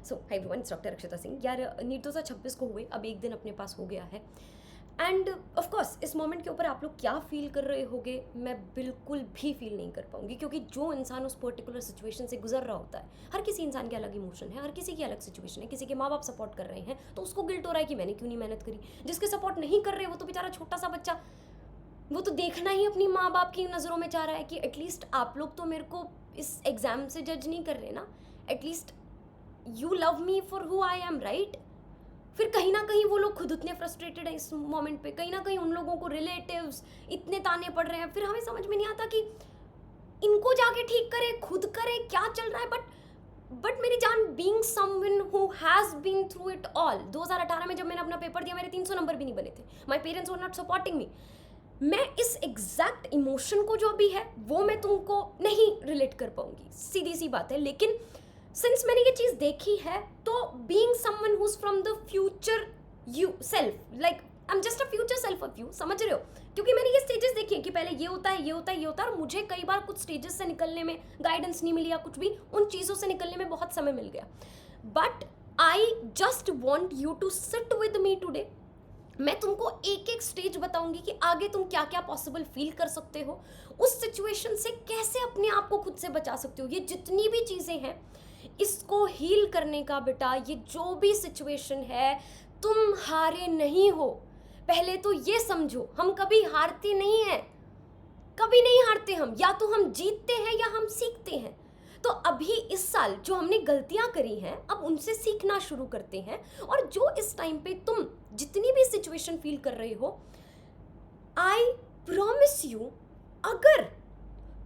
So hi everyone, it's doctor Akshata Singh. यार निर्दोषा 26 को हुए, अब एक दिन अपने पास हो गया है। एंड ऑफ कोर्स इस मोमेंट के ऊपर आप लोग क्या फील कर रहे होगे मैं बिल्कुल भी फील नहीं कर पाऊंगी, क्योंकि जो इंसान उस पर्टिकुलर सिचुएशन से गुजर रहा होता है, हर किसी इंसान के अलग इमोशन है, हर किसी की अलग सिचुएशन है। किसी के माँ बाप सपोर्ट कर रहे हैं तो उसको गिल्ट हो रहा है कि मैंने क्यों नहीं मेहनत करी। जिसके सपोर्ट नहीं कर रहे वो तो बेचारा छोटा सा बच्चा, वो तो देखना ही अपनी माँ बाप की नज़रों में चाह रहा है कि एटलीस्ट आप लोग तो मेरे को इस एग्ज़ाम से जज नहीं कर रहे ना, at least you love me for who I am, right. फिर कहीं ना कहीं वो लोग खुद उतने फ्रस्ट्रेटेड हैं इस मोमेंट पे, कहीं ना कहीं उन लोगों को रिलेटिव्स इतने ताने पड़ रहे हैं। फिर हमें समझ में नहीं आता कि इनको जाके ठीक करे, खुद करे, क्या चल रहा है। बट मेरी जान, being someone who has been through it all, 2018 में जब मैंने अपना पेपर दिया मेरे 300 नंबर भी नहीं बने थे। My parents were not supporting me. मैं इस एग्जैक्ट इमोशन को जो भी है वो मैं तुमको नहीं रिलेट कर पाऊंगी, सीधी सी बात है। लेकिन सिंस मैंने ये चीज़ देखी है तो being someone who is from the future you self, like I am just a future self of you, समझ रहे हो। क्योंकि मैंने ये स्टेजेस देखी हैं कि पहले ये होता है, ये होता है, ये होता है, और मुझे कई बार कुछ स्टेजेस से निकलने में गाइडेंस नहीं मिली या कुछ भी, उन चीज़ों से निकलने में बहुत समय मिल गया। But I just want you to sit with me today. मैं तुमको एक एक स्टेज बताऊंगी कि आगे तुम क्या क्या पॉसिबल फील कर सकते हो, उस सिचुएशन से कैसे अपने आप को खुद से बचा सकते हो। ये जितनी भी चीज़ें हैं इसको हील करने का बेटा, ये जो भी सिचुएशन है, तुम हारे नहीं हो। पहले तो ये समझो, हम कभी हारते नहीं हैं, कभी नहीं हारते हम, या तो हम जीतते हैं या हम सीखते हैं। तो अभी इस साल जो हमने गलतियां करी हैं अब उनसे सीखना शुरू करते हैं। और जो इस टाइम पे तुम जितनी भी सिचुएशन फील कर रहे हो, आई प्रॉमिस यू, अगर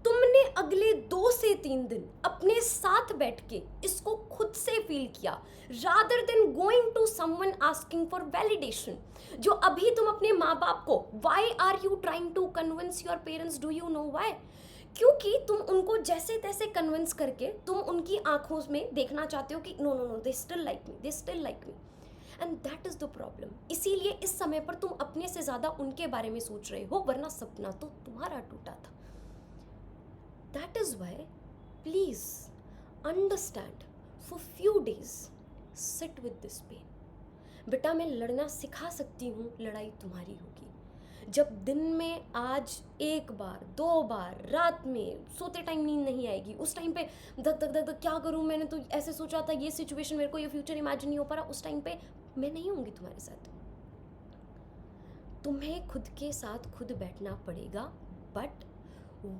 तुमने अगले 2 से 3 दिन अपने साथ बैठ के इसको खुद से फील किया, rather than going to someone asking for validation, जो अभी तुम अपने माँ बाप को, why are you trying to convince your parents, do you know why? क्योंकि तुम उनको जैसे तैसे कन्विंस करके तुम उनकी आंखों में देखना चाहते हो कि no no no, they still like me, they still like me, and that is the problem. इसीलिए इस समय पर तुम अपने से ज़्यादा उनके बारे में सोच रहे हो, वरना सपना तो तुम्हारा टूटा था। That is why, please understand, for few days sit with this pain. बेटा मैं लड़ना सिखा सकती हूँ, लड़ाई तुम्हारी होगी। जब दिन में आज 1 बार 2 बार रात में सोते टाइम नींद नहीं आएगी, उस टाइम पे धक धक धक धक क्या करूँ, मैंने तो ऐसे सोचा था, ये सिचुएशन मेरे को, ये फ्यूचर इमेजिन नहीं हो पा रहा, उस टाइम पे मैं नहीं होंगी तुम्हारे साथ। तुम्हें खुद के साथ खुद बैठना पड़ेगा। But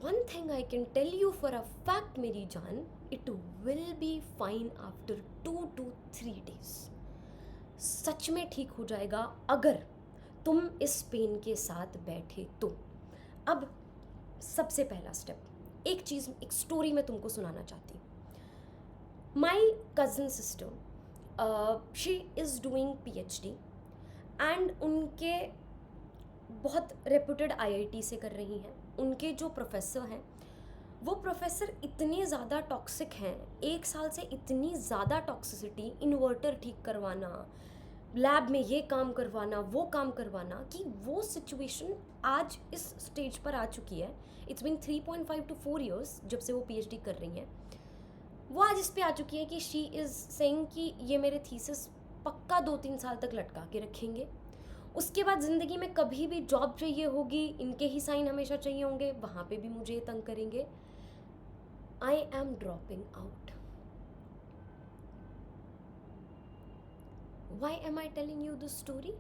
one thing I can tell you for a fact मेरी जान, it will be fine after 2 to 3 days. सच में ठीक हो जाएगा अगर तुम इस पेन के साथ बैठे तो। अब सबसे पहला स्टेप, एक चीज़, एक स्टोरी मैं तुमको सुनाना चाहती हूँ। My cousin sister, she is doing PhD and उनके बहुत रेप्यूटेड IIT से कर रही हैं। उनके जो प्रोफेसर हैं वो प्रोफेसर इतने ज़्यादा टॉक्सिक हैं, 1 साल से इतनी ज़्यादा टॉक्सिसिटी, इन्वर्टर ठीक करवाना, लैब में ये काम करवाना, वो काम करवाना, कि वो सिचुएशन आज इस स्टेज पर आ चुकी है। इट्स बीन 3.5 to 4 years जब से वो PhD कर रही हैं। वो आज इस पे आ चुकी है कि शी इज़ सेइंग कि ये मेरे थीसिस पक्का 2-3 साल तक लटका के रखेंगे। उसके बाद ज़िंदगी में कभी भी जॉब चाहिए होगी, इनके ही साइन हमेशा चाहिए होंगे, वहाँ पे भी मुझे तंग करेंगे। I am dropping out. Why am I telling you this story?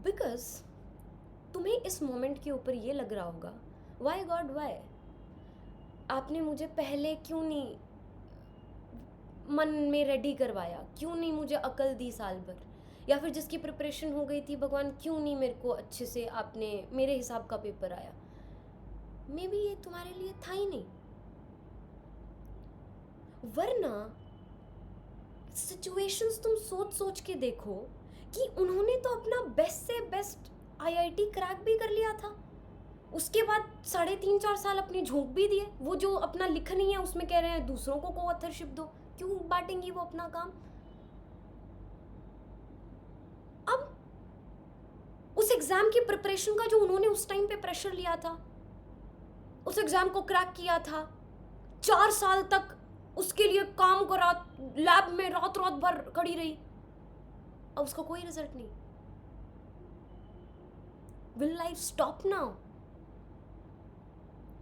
Because तुम्हें इस मोमेंट के ऊपर ये लग रहा होगा, वाई गॉड वाई, आपने मुझे पहले क्यों नहीं मन में रेडी करवाया, क्यों नहीं मुझे अकल दी साल भर, या फिर जिसकी प्रिपरेशन हो गई थी, भगवान क्यों नहीं मेरे को अच्छे से आपने मेरे हिसाब का पेपर आया। मे बी ये तुम्हारे लिए था ही नहीं, वरना सिचुएशंस तुम सोच सोच के देखो कि उन्होंने तो अपना बेस्ट से बेस्ट IIT क्रैक भी कर लिया था, उसके बाद 3.5-4 साल अपने झोंक भी दिए। वो जो अपना लिख नहीं है उसमें कह रहे हैं दूसरों को ऑथरशिप दो, क्यों बांटेंगी वो अपना काम। अब उस एग्जाम की प्रिपरेशन का जो उन्होंने उस टाइम पे प्रेशर लिया था, उस एग्जाम को क्रैक किया था, 4 साल तक उसके लिए काम करा, लैब में रात रात भर खड़ी रही, अब उसका कोई रिजल्ट नहीं। Will life stop now?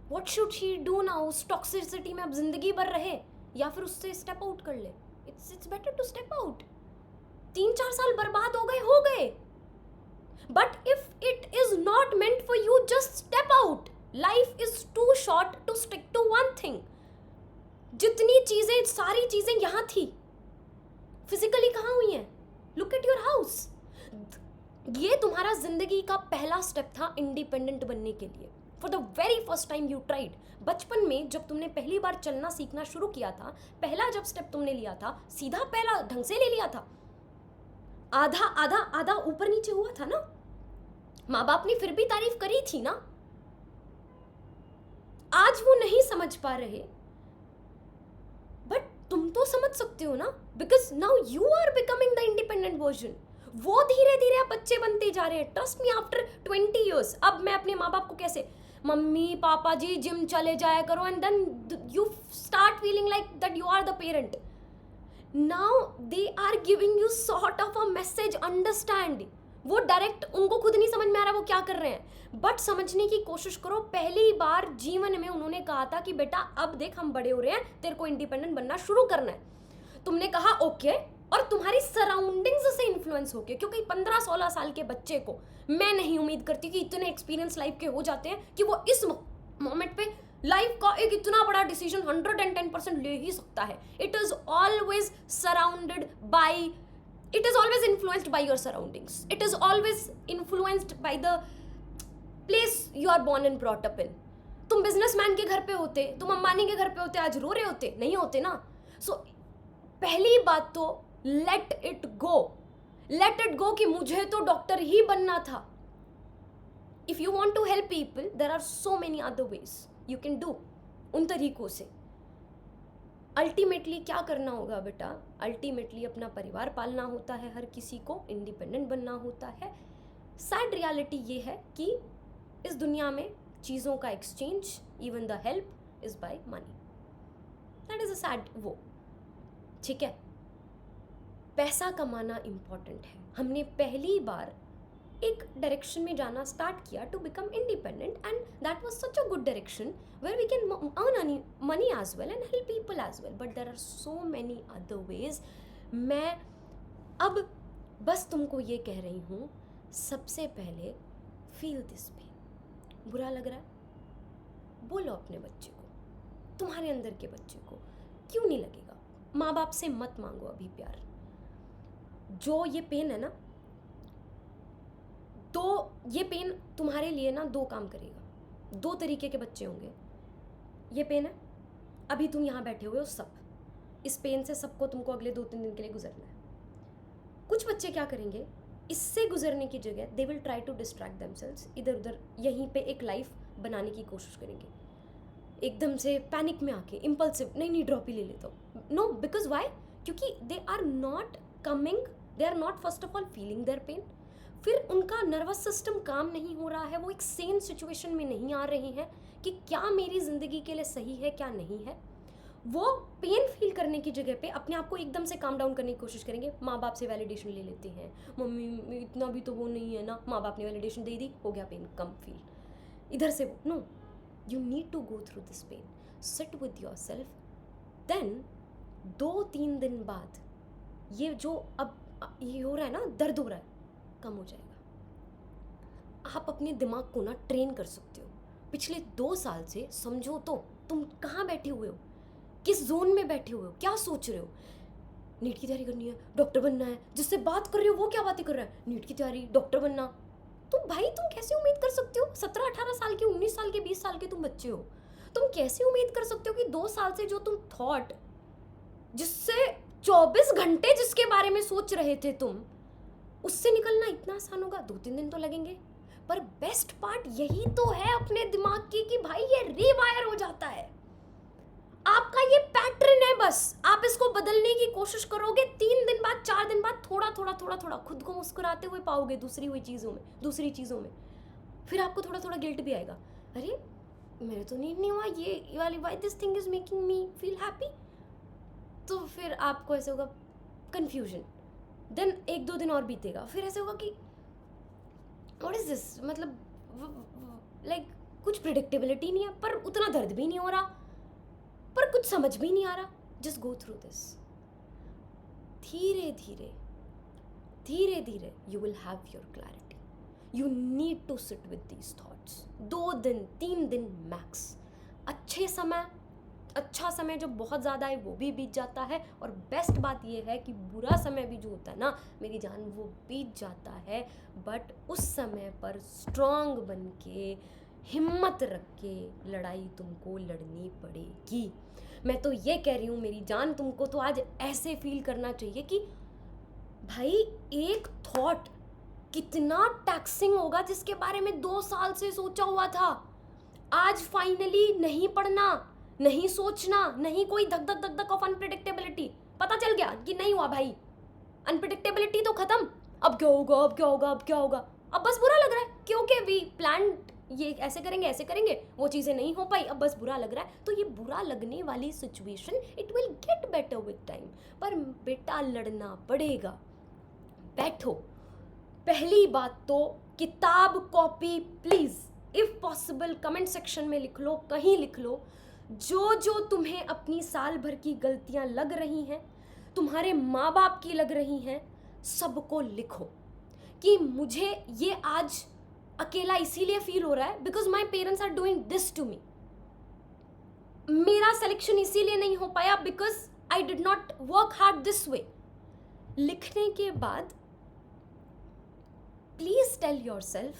What should she do now? उस टॉक्सिसिटी में अब जिंदगी भर रहे या फिर उससे स्टेप आउट कर ले? It's better to step out. 3-4 साल बर्बाद हो गए। But if it is not meant for you, just step out. Life is too short to stick to one thing. जितनी चीजें, सारी चीजें यहां थी, फिजिकली कहां हुई हैं? Look at your house. ये तुम्हारा जिंदगी का पहला स्टेप था इंडिपेंडेंट बनने के लिए। For the very first time you tried. बचपन में जब तुमने पहली बार चलना सीखना शुरू किया था, पहला जब स्टेप तुमने लिया था, सीधा पहला ढंग से ले लिया था, आधा आधा आधा ऊपर नीचे हुआ था ना, माँ बाप ने फिर भी तारीफ करी थी ना। आज वो नहीं समझ पा रहे, बट तुम तो समझ सकते हो ना, because now you are becoming the independent version. वो धीरे धीरे अब बच्चे बनते जा रहे हैं। ट्रस्ट मी, आफ्टर 20 years अब मैं अपने माँ बाप को कैसे, मम्मी पापा जी जिम चले जाया करो, and then you start feeling like that you are the parent. Now they are giving you sort of a message, understand. वो डायरेक्ट उनको खुद नहीं समझ में आ रहा वो क्या कर रहे हैं, बट समझने की कोशिश करो। पहली बार जीवन में उन्होंने कहा था कि बेटा अब देख हम बड़े हो रहे हैं, तेरे को इंडिपेंडेंट बनना शुरू करना है। तुमने कहा ओके, और तुम्हारी सराउंडिंग्स से इन्फ्लुएंस होके, क्योंकि 15-16 साल के बच्चे को मैं नहीं उम्मीद करती कि इतने एक्सपीरियंस लाइफ के हो जाते हैं कि वो इस मोमेंट पे लाइफ का एक इतना बड़ा डिसीजन 110% ले ही सकता है। It is always surrounded by, it is always influenced by your surroundings, it is always influenced by the place you are born and brought up in. तुम बिजनेसमैन के घर पे होते, तुम अंबानी के घर पे होते, आज रो रहे होते? नहीं होते ना। सो पहली बात तो let it go, let it go कि मुझे तो डॉक्टर ही बनना था। If you want to help people, there are so many other ways you can do. उन तरीकों से अल्टीमेटली क्या करना होगा बेटा? अल्टीमेटली अपना परिवार पालना होता है, हर किसी को इंडिपेंडेंट बनना होता है। सैड रियलिटी ये है कि इस दुनिया में चीज़ों का exchange, even the help, is by money. That is a sad वो, ठीक है। पैसा कमाना इम्पॉर्टेंट है। हमने पहली बार एक डायरेक्शन में जाना स्टार्ट किया to become independent, and that was such a good direction where we can earn money as well and help people as well, but there are so many other ways. मैं अब बस तुमको ये कह रही हूँ, सबसे पहले फील दिस पेन। बुरा लग रहा है? बोलो अपने बच्चे को, तुम्हारे अंदर के बच्चे को, क्यों नहीं लगेगा? माँ बाप से मत मांगो अभी प्यार। जो ये पेन है ना, तो ये पेन तुम्हारे लिए ना 2 काम करेगा। 2 तरीके के बच्चे होंगे। ये पेन है, अभी तुम यहाँ बैठे हुए हो सब, इस पेन से सबको तुमको अगले 2-3 दिन के लिए गुजरना है। कुछ बच्चे क्या करेंगे, इससे गुजरने की जगह they will try to distract themselves, इधर उधर यहीं पे एक लाइफ बनाने की कोशिश करेंगे। एकदम से पैनिक में आके इम्पल्सिव, नहीं ड्रॉप ही ले लेता हूँ। No, because why? क्योंकि they are not coming, they are not first of all feeling their pain. फिर उनका नर्वस सिस्टम काम नहीं हो रहा है, वो एक सेम सिचुएशन में नहीं आ रहे हैं कि क्या मेरी ज़िंदगी के लिए सही है क्या नहीं है। वो पेन फील करने की जगह पे अपने आप को एकदम से काम डाउन करने की कोशिश करेंगे। माँ बाप से वैलिडेशन ले लेते हैं, मम्मी इतना भी तो वो नहीं है ना, माँ बाप ने वैलिडेशन दे दी, हो गया पेन कम फील। इधर से वो, no, you need to go through this pain, sit with yourself, then 2-3 दिन बाद ये जो अब ये हो रहा है ना, दर्द हो रहा है, कम हो जाएगा। आप अपने दिमाग को ना ट्रेन कर सकते हो। पिछले 2 साल से समझो तो तुम कहाँ बैठे हुए हो, किस जोन में बैठे हुए हो, क्या सोच रहे हो? नीट की तैयारी करनी है, डॉक्टर बनना है। जिससे बात कर रहे हो वो क्या बातें कर रहा है? नीट की तैयारी, डॉक्टर बनना। तो भाई तुम कैसे उम्मीद कर सकते हो? 17-18 साल के, 19 साल के, 20 साल के तुम बच्चे हो, तुम कैसे उम्मीद कर सकते हो कि 2 साल से जो तुम थॉट, जिससे 24 घंटे जिसके बारे में सोच रहे थे तुम, उससे निकलना इतना आसान होगा? 2-3 दिन तो लगेंगे। पर बेस्ट पार्ट यही तो है अपने दिमाग की कि भाई ये रीवायर हो जाता है। आपका ये पैटर्न है, बस आप इसको बदलने की कोशिश करोगे। 3 दिन बाद, 4 दिन बाद थोड़ा थोड़ा खुद को मुस्कुराते हुए पाओगे दूसरी चीज़ों में। फिर आपको थोड़ा थोड़ा गिल्ट भी आएगा, अरे मेरे तो नींद नहीं हुआ, ये वाली, why this thing is making me feel happy. तो फिर आपको ऐसे होगा कन्फ्यूजन, देन 1-2 दिन और बीतेगा, फिर ऐसे होगा कि व्हाट इज दिस, मतलब लाइक कुछ प्रिडिक्टेबिलिटी नहीं है, पर उतना दर्द भी नहीं हो रहा, पर कुछ समझ भी नहीं आ रहा. Just go through this. धीरे धीरे धीरे धीरे you will have your clarity. You need to sit with these thoughts. 2 दिन 3 दिन मैक्स. अच्छा समय जो बहुत ज़्यादा है वो भी बीत जाता है, और बेस्ट बात ये है कि बुरा समय भी जो होता है ना मेरी जान, वो बीत जाता है, बट उस समय पर स्ट्रांग बन के, हिम्मत रख के लड़ाई तुमको लड़नी पड़ेगी. मैं तो ये कह रही हूँ मेरी जान, तुमको तो आज ऐसे फील करना चाहिए कि भाई एक थॉट कितना टैक्सिंग होगा, जिसके बारे में 2 साल से सोचा हुआ था. आज फाइनली नहीं पढ़ना, नहीं सोचना, नहीं कोई धक धक धक धक ऑफ अनप्रिडिक्टेबिलिटी. पता चल गया कि नहीं हुआ भाई, अनप्रिडिक्टेबिलिटी तो खत्म. अब क्या होगा, अब क्या होगा, अब क्या होगा. अब बस बुरा लग रहा है क्योंकि वी प्लान ये ऐसे करेंगे, वो चीज़ें नहीं हो पाई, अब बस बुरा लग रहा है. तो ये बुरा लगने वाली situation it will get better with time. पर बेटा लड़ना पड़ेगा. बैठो. पहली बात तो किताब copy please if possible comment section में लिख लो, कहीं लिख लो. जो तुम्हें अपनी साल भर की गलतियां लग रही हैं, तुम्हारे माँ बाप की लग रही हैं, सबको लिखो कि मुझे ये आज अकेला इसीलिए फील हो रहा है because my parents are doing this to me. मेरा सिलेक्शन इसीलिए नहीं हो पाया because I did not work hard this way. लिखने के बाद please tell yourself,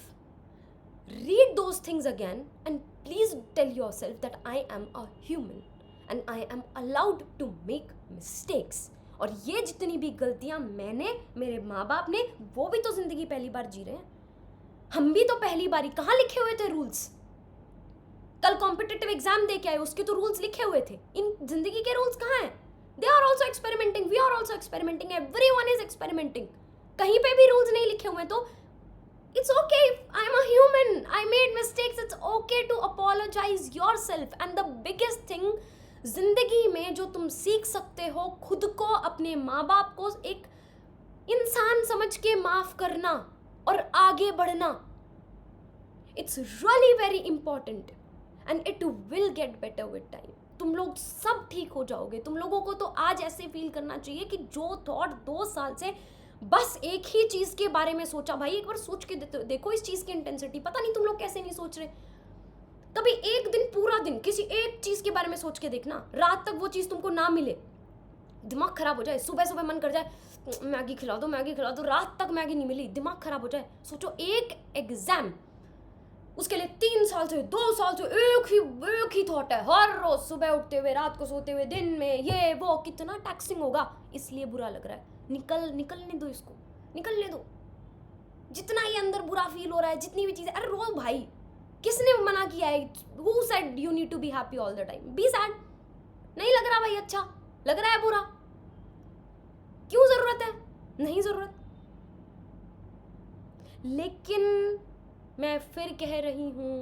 read those things again and please tell yourself that I am a human and I am allowed to make mistakes. और ये जितनी भी गलतियां मैंने, मेरे माँ बाप ने, वो भी तो जिंदगी पहली बार जी रहे हैं. हम भी तो पहली बार ही, कहाँ लिखे हुए थे रूल्स. कल कॉम्पिटिटिव एग्जाम दे के आए, उसके तो रूल्स लिखे हुए थे. इन जिंदगी के रूल्स कहाँ हैं? They are also experimenting, we are also experimenting, everyone is experimenting. कहीं पे भी रूल्स नहीं लिखे हुए हैं. तो it's okay, I'm a human, I made mistakes, it's okay to apologize yourself. And the biggest thing जिंदगी में जो तुम सीख सकते हो, खुद को, अपने माँ बाप को एक इंसान समझ के माफ करना और आगे बढ़ना. It's really very important and it will get better with time. तुम लोग सब ठीक हो जाओगे. तुम लोगों को तो आज ऐसे फील करना चाहिए कि जो थॉट 2 साल से बस एक ही चीज़ के बारे में सोचा. भाई एक बार सोच के देखो इस चीज़ की इंटेंसिटी. पता नहीं तुम लोग कैसे नहीं सोच रहे. कभी एक दिन, पूरा दिन किसी एक चीज़ के बारे में सोच के देखना, रात तक वो चीज़ तुमको ना मिले, दिमाग खराब हो जाए. सुबह सुबह मन कर जाए मैगी खिला दो, मैगी खिला दो, रात तक मैगी नहीं मिली, दिमाग खराब हो जाए. सोचो एक एग्जाम, उसके लिए 3 साल से, 2 साल से एक ही थॉट है, हर रोज सुबह उठते हुए, रात को सोते हुए, दिन में ये वो, कितना टैक्सिंग होगा. इसलिए बुरा लग रहा है. निकलने दो इसको, निकलने दो. जितना ही अंदर बुरा फील हो रहा है, जितनी भी चीजें, अरे रो भाई, किसने मना किया है? Who said you need to be happy all the time? Be sad. नहीं लग रहा भाई अच्छा, लग रहा है बुरा, क्यों जरूरत है? नहीं जरूरत. लेकिन मैं फिर कह रही हूं,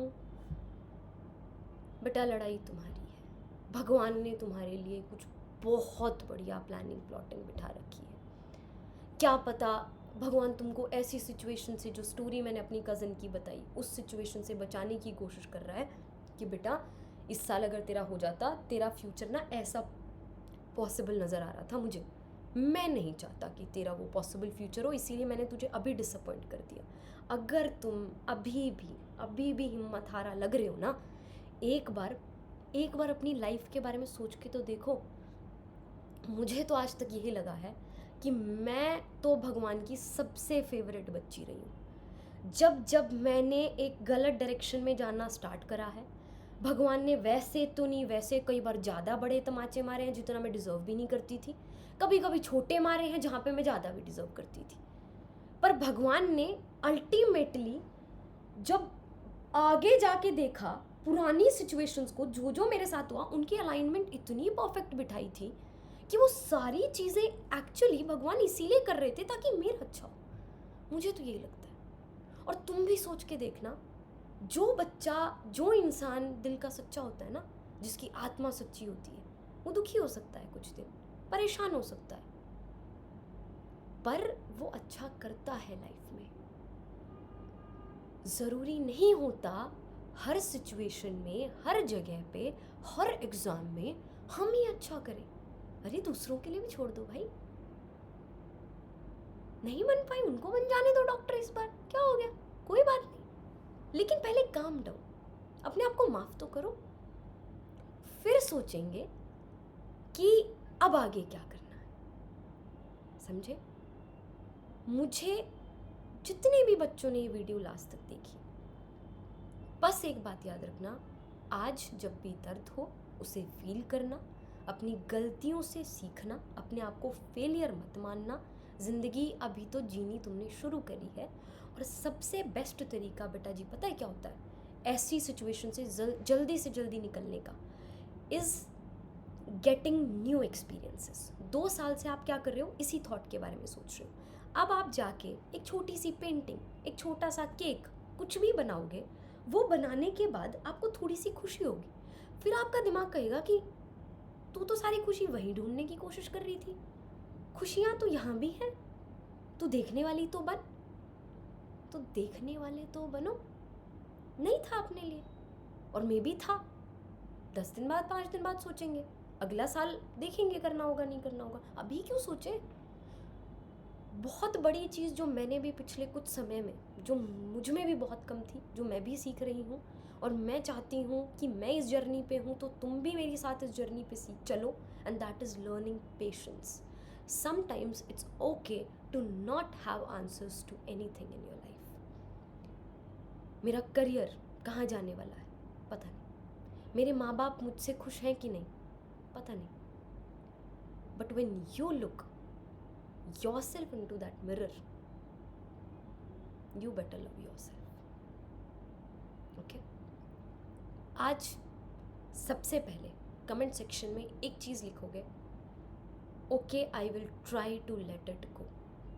बेटा लड़ाई तुम्हारी है. भगवान ने तुम्हारे लिए कुछ बहुत बढ़िया प्लानिंग प्लॉटिंग बिठा रखी है. क्या पता भगवान तुमको ऐसी सिचुएशन से, जो स्टोरी मैंने अपनी कज़न की बताई, उस सिचुएशन से बचाने की कोशिश कर रहा है कि बेटा इस साल अगर तेरा हो जाता, तेरा फ्यूचर ना ऐसा पॉसिबल नज़र आ रहा था मुझे. मैं नहीं चाहता कि तेरा वो पॉसिबल फ्यूचर हो, इसीलिए मैंने तुझे अभी डिसअपॉइंट कर दिया. अगर तुम अभी भी हिम्मत हारा लग रहे हो ना, एक बार अपनी लाइफ के बारे में सोच के तो देखो. मुझे तो आज तक यही लगा है कि मैं तो भगवान की सबसे फेवरेट बच्ची रही हूँ. जब मैंने एक गलत डायरेक्शन में जाना स्टार्ट करा है, भगवान ने वैसे तो नहीं, वैसे कई बार ज़्यादा बड़े तमाचे मारे हैं जितना मैं डिज़र्व भी नहीं करती थी. कभी छोटे मारे हैं जहाँ पे मैं ज़्यादा भी डिज़र्व करती थी. पर भगवान ने अल्टीमेटली जब आगे जाके देखा, पुरानी सिचुएशंस को, जो मेरे साथ हुआ, उनकी अलाइनमेंट इतनी परफेक्ट बिठाई थी कि वो सारी चीज़ें एक्चुअली भगवान इसीलिए कर रहे थे ताकि मेरा अच्छा हो. मुझे तो यही लगता है. और तुम भी सोच के देखना, जो इंसान दिल का सच्चा होता है ना, जिसकी आत्मा सच्ची होती है, वो दुखी हो सकता है कुछ दिन, परेशान हो सकता है, पर वो अच्छा करता है लाइफ में। ज़रूरी नहीं होता हर सिचुएशन में, हर जगह पे, हर एग्ज़ाम में हम ही अच्छा करें। अरे दूसरों के लिए भी छोड़ दो भाई, नहीं बन पाई उनको बन जाने दो डॉक्टर इस बार, क्या हो गया, कोई बात नहीं। लेकिन पहले काम डाउन, अपने आप को माफ़ तो करो, फिर सोचेंगे कि अब आगे क्या करना है। समझे? मुझे जितने भी बच्चों ने ये वीडियो लास्ट तक देखी, बस एक बात याद रखना, आज जब भी दर्द हो उसे फील करना, अपनी गलतियों से सीखना, अपने आप को फेलियर मत मानना। ज़िंदगी अभी तो जीनी तुमने शुरू करी है, और सबसे बेस्ट तरीका बेटा जी पता है क्या होता है ऐसी सिचुएशन से जल्दी से जल्दी निकलने का? Is getting new experiences. 2 साल से आप क्या कर रहे हो? इसी थॉट के बारे में सोच रहे हो। अब आप जाके एक छोटी सी पेंटिंग, एक छोटा सा केक, कुछ भी बनाओगे, वो बनाने के बाद आपको थोड़ी सी खुशी होगी। फिर आपका दिमाग कहेगा कि तू तो सारी खुशी वहीं ढूंढने की कोशिश कर रही थी, खुशियाँ तो यहाँ भी हैं, तू देखने वाली तो बन। तो देखने वाले तो बनो। नहीं था अपने लिए, और मे भी था, 10 दिन बाद 5 दिन बाद सोचेंगे, अगला साल देखेंगे करना होगा नहीं करना होगा, अभी क्यों सोचे? बहुत बड़ी चीज़ जो मैंने भी पिछले कुछ समय में, जो मुझ में भी बहुत कम थी, जो मैं भी सीख रही हूँ, और मैं चाहती हूँ कि मैं इस जर्नी पे हूँ तो तुम भी मेरे साथ इस जर्नी पे चलो, and that is learning patience. Sometimes it's okay to not have answers to anything in your life. मेरा करियर कहाँ जाने वाला है पता नहीं, मेरे माँ बाप मुझसे खुश हैं कि नहीं पता नहीं, but when you look yourself into that mirror, you better love yourself. Okay? आज सबसे पहले कमेंट सेक्शन में एक चीज़ लिखोगे, okay I will try to let it go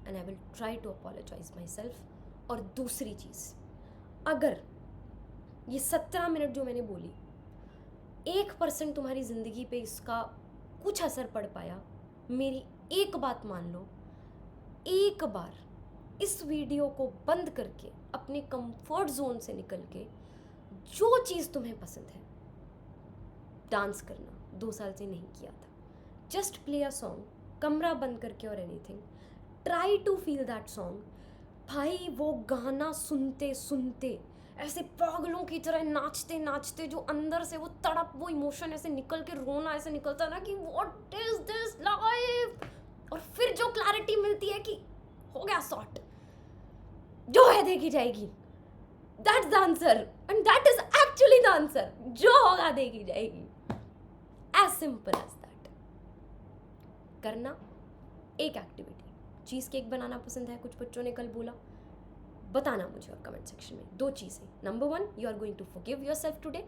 and I will try to apologise myself. और दूसरी चीज़, अगर ये 17 मिनट जो मैंने बोली 1% तुम्हारी ज़िंदगी पे इसका कुछ असर पड़ पाया, मेरी एक बात मान लो, एक बार इस वीडियो को बंद करके अपने कंफर्ट जोन से निकल के जो चीज़ तुम्हें पसंद है, डांस करना 2 साल से नहीं किया था, जस्ट प्ले अ सॉन्ग, कमरा बंद करके और anything, try to feel that song. भाई वो गाना सुनते सुनते ऐसे पागलों की तरह नाचते नाचते जो अंदर से वो तड़प, वो इमोशन ऐसे निकल के रोना ऐसे निकलता ना कि व्हाट इज दिस लाइफ, और फिर जो क्लैरिटी मिलती है कि हो गया सॉर्ट, जो है देखी जाएगी, that's the answer and that is actually the answer, जो होगा देखी जाएगी, एज सिंपल एज दैट। करना एक एक्टिविटी, चीज़ केक बनाना पसंद है, कुछ बच्चों ने कल बोला, बताना मुझे और कमेंट सेक्शन में। 2 चीज़ें, number 1 you are going to forgive yourself today,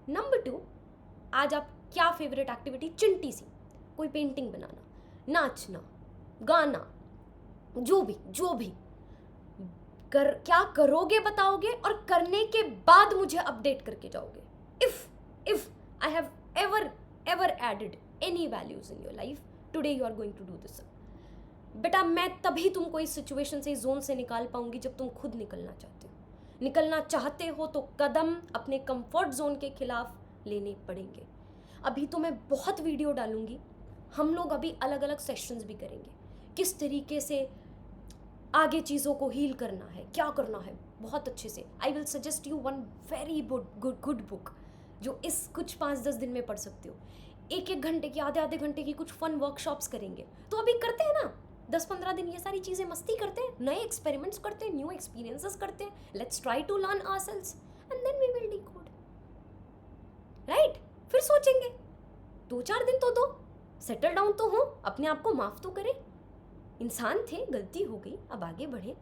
number 2 आज आप क्या फेवरेट एक्टिविटी, चिंटी सी कोई पेंटिंग बनाना, नाचना, गाना, जो भी क्या करोगे बताओगे, और करने के बाद मुझे अपडेट करके जाओगे। If I have ever added any values in your life, today you are going to do this. बेटा मैं तभी तुमको इस सिचुएशन से, इस जोन से निकाल पाऊंगी जब तुम खुद निकलना चाहते हो। निकलना चाहते हो तो कदम अपने कंफर्ट जोन के खिलाफ लेने पड़ेंगे। अभी तो मैं बहुत वीडियो डालूंगी, हम लोग अभी अलग अलग सेशंस भी करेंगे, किस तरीके से आगे चीज़ों को हील करना है, क्या करना है, बहुत अच्छे से। I will suggest you one very good book जो इस कुछ 5-10 दिन में पढ़ सकते हो। 1-1 घंटे की, आधे घंटे की कुछ फन वर्कशॉप्स करेंगे। तो अभी करते हैं ना 10-15 दिन ये सारी चीज़ें, मस्ती करते हैं, नए एक्सपेरिमेंट्स करते हैं, न्यू एक्सपीरियंसेस करते हैं, let's try to learn ourselves and then we will decode, right? फिर सोचेंगे 2-4 दिन तो दो, सेटल डाउन तो हो, अपने आप को माफ़ तो करें, इंसान थे, गलती हो गई, अब आगे बढ़े,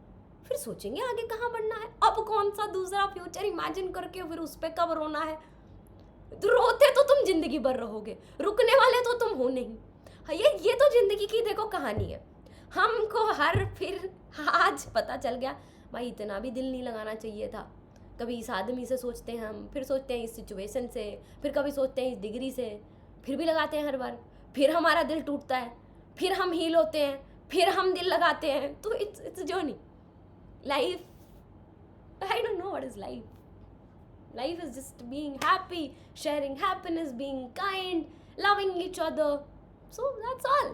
फिर सोचेंगे आगे कहाँ बढ़ना है। अब कौन सा दूसरा फ्यूचर इमेजिन करके फिर उस पर कब रोना है? रोते तो तुम जिंदगी भर रहोगे, रुकने वाले तो तुम हो नहीं। ये तो जिंदगी की देखो कहानी है। हमको फिर आज पता चल गया भाई इतना भी दिल नहीं लगाना चाहिए था। कभी इस आदमी से सोचते हैं हम, फिर सोचते हैं इस सिचुएशन से, फिर कभी सोचते हैं इस डिग्री से, फिर भी लगाते हैं हर बार, फिर हमारा दिल टूटता है, फिर हम हील होते हैं, फिर हम दिल लगाते हैं. तो it's journey. Life, I don't know what is life. Life is just being happy, sharing happiness, being kind, loving each other. So that's all.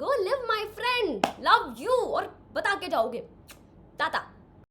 Go live, my friend. Love you. और बता के जाओगे. टाटा.